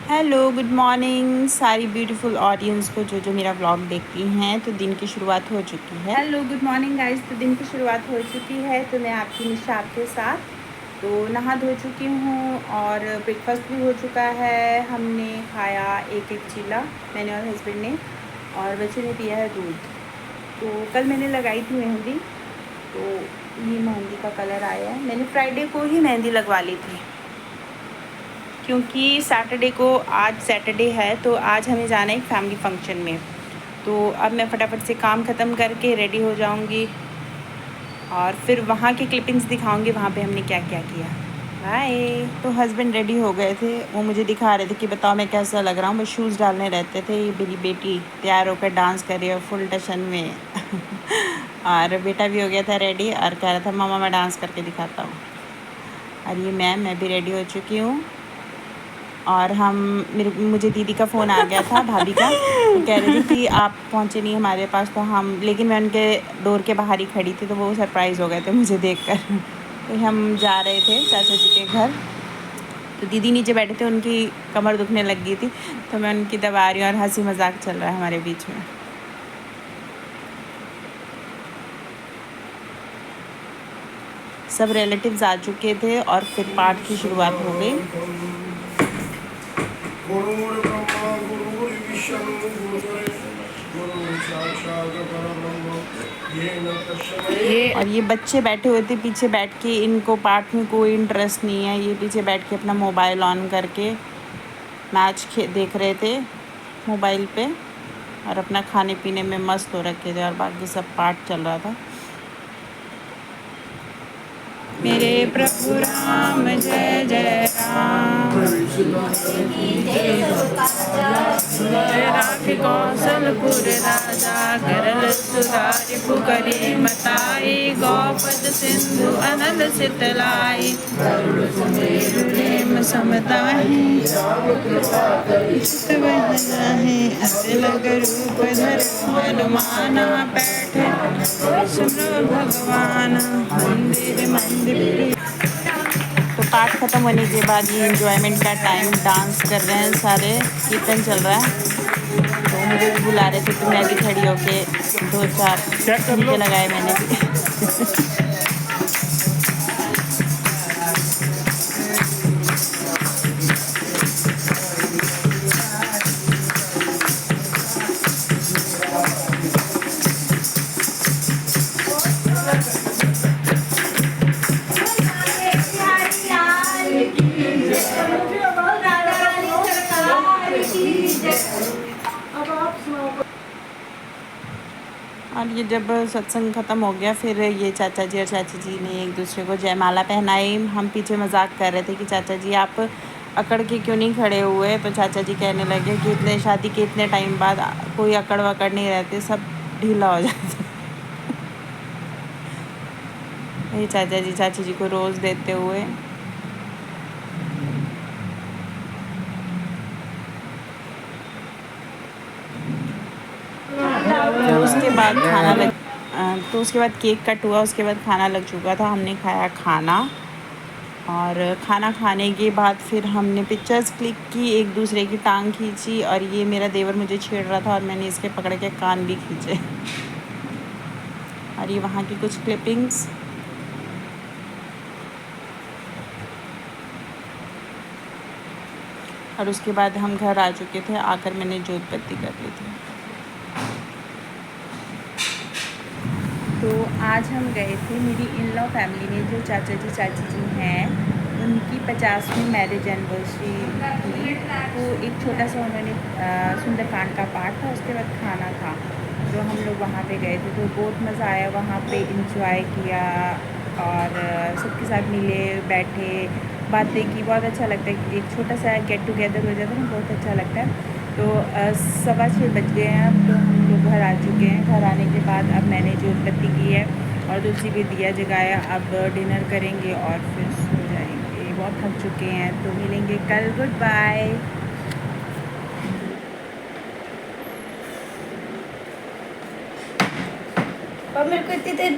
Hello, good morning सारी beautiful audience को जो मेरा व्लॉग देखती हैं। तो दिन की शुरुआत हो चुकी है। Hello, good morning guys. तो दिन की शुरुआत हो चुकी है। तो मैं आपकी निशा आपके साथ तो नहा धो चुकी हूँ और ब्रेकफास्ट भी हो चुका है। हमने खाया एक चीला, मैंने और हस्बैंड ने, और बच्चे ने पिया है दूध। तो कल मैंने लगाई थी मेहंदी, तो ये मेहंदी का कलर आया है। मैंने फ्राइडे को ही मेहंदी लगवा ली थी क्योंकि सैटरडे को, आज सैटरडे है तो आज हमें जाना है एक फैमिली फंक्शन में। तो अब मैं फटाफट से काम ख़त्म करके रेडी हो जाऊंगी और फिर वहाँ की क्लिपिंग्स दिखाऊंगी, वहाँ पे हमने क्या क्या किया। बाय। तो हस्बैंड रेडी हो गए थे, वो मुझे दिखा रहे थे कि बताओ मैं कैसा लग रहा हूँ। बस शूज़ डालने रहते थे। ये मेरी बेटी तैयार होकर डांस कर रही है फुल टशन में और बेटा भी हो गया था रेडी और कह रहा था मामा मैं डांस करके दिखाता हूँ। और ये मैं भी रेडी हो चुकी हूँ। और मुझे दीदी का फ़ोन आ गया था, भाभी का। वो कह रहे थे कि आप पहुँचे नहीं हमारे पास, तो लेकिन मैं उनके डोर के बाहर ही खड़ी थी, तो वो सरप्राइज़ हो गए थे मुझे देखकर। तो हम जा रहे थे चाचा जी के घर। तो दीदी नीचे बैठे थे, उनकी कमर दुखने लग गई थी, तो मैं उनकी दबा रही हूँ और हंसी मजाक चल रहा है हमारे बीच में। सब रिलेटिव्स आ चुके थे और फिर पाठ की शुरुआत हो गई। और ये बच्चे बैठे हुए थे पीछे बैठ के, इनको पाठ में कोई इंटरेस्ट नहीं है। ये पीछे बैठ के अपना मोबाइल ऑन करके मैच देख रहे थे मोबाइल पे और अपना खाने पीने में मस्त हो रखे थे, और बाकी सब पाठ चल रहा था। मेरे प्रभु राम जय जय राम, राखी कौशलपुर राजा, करल सुधारि पुकरी मताई, गौपद सिंधु अनल सितलाई, प्रेम समताहि अतिल रूप धर हनुमाना, बैठे सुनो भगवान मंदिर मंदिर। तो पाठ ख़त्म होने के बाद ये एंजॉयमेंट का टाइम, डांस कर रहे हैं सारे, कीर्तन चल रहा है। तो मुझे भी बुला रहे थे, तो मैं भी खड़ी होके 2-4 झुमके लगाए मैंने भी। और ये जब सत्संग ख़त्म हो गया, फिर ये चाचा जी और चाची जी ने एक दूसरे को जयमाला पहनाई। हम पीछे मजाक कर रहे थे कि चाचा जी आप अकड़ के क्यों नहीं खड़े हुए। तो चाचा जी कहने लगे कि इतने शादी के इतने टाइम बाद कोई अकड़ वकड़ नहीं रहते, सब ढीला हो जाता। ये चाचा जी चाची जी को रोज़ देते हुए। तो उसके बाद केक कट हुआ, उसके बाद खाना लग चुका था। हमने खाया खाना, और खाना खाने के बाद फिर हमने पिक्चर्स क्लिक की, एक दूसरे की टांग खींची, और ये मेरा देवर मुझे छेड़ रहा था और मैंने इसके पकड़ के कान भी खींचे। और ये वहाँ की कुछ क्लिपिंग्स। और उसके बाद हम घर आ चुके थे। आकर मैंने जोत बत्ती कर ली थी। तो आज हम गए थे, मेरी इन लॉ फैमिली में जो चाचा जी चाची जी हैं, उनकी 50वीं मैरिज एनिवर्सरी थी। तो एक छोटा सा उन्होंने सुंदरकांड का पाठ था, उसके बाद खाना था, तो हम लोग वहाँ पे गए थे। तो बहुत मज़ा आया, वहाँ पे इंजॉय किया और सबके साथ मिले बैठे, बातें की। बहुत अच्छा लगता है, एक छोटा सा गेट टुगेदर हो जाता है ना, बहुत अच्छा लगता है। तो 6:15 बज गए हैं, अब तो हम लोग घर आ चुके हैं। घर आने के बाद अब मैंने जोत बत्ती की है और दूसरी भी दिया जगाया। अब डिनर करेंगे और फिर सो जाएंगे, बहुत थक चुके हैं। तो मिलेंगे कल, गुड बाय। मेरे को इतनी देर